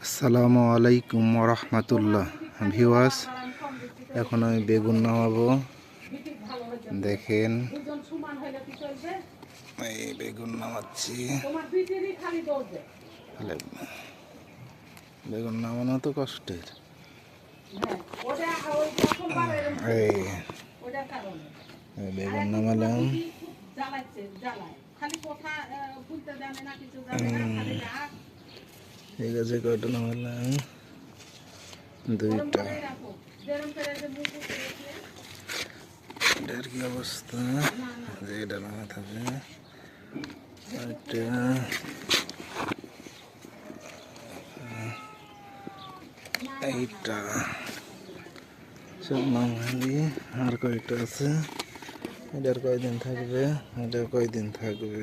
আসসালামু আলাইকুম রহমতুল্লাহ ভিউয়ার্স, এখন আমি বেগুন নামাবো। দেখেন এই বেগুন নামাচ্ছি। বেগুন নামানো তো কষ্টের। এই বেগুন নামালাম। ঠিক আছে, কয়টা নামালাম? দুইটা। এটার কি অবস্থা? যে এটা নামা থাকে এইটা সব নামালি। আর কয়টা আছে? এটার কয়দিন থাকবে? এটা কয়দিন থাকবে?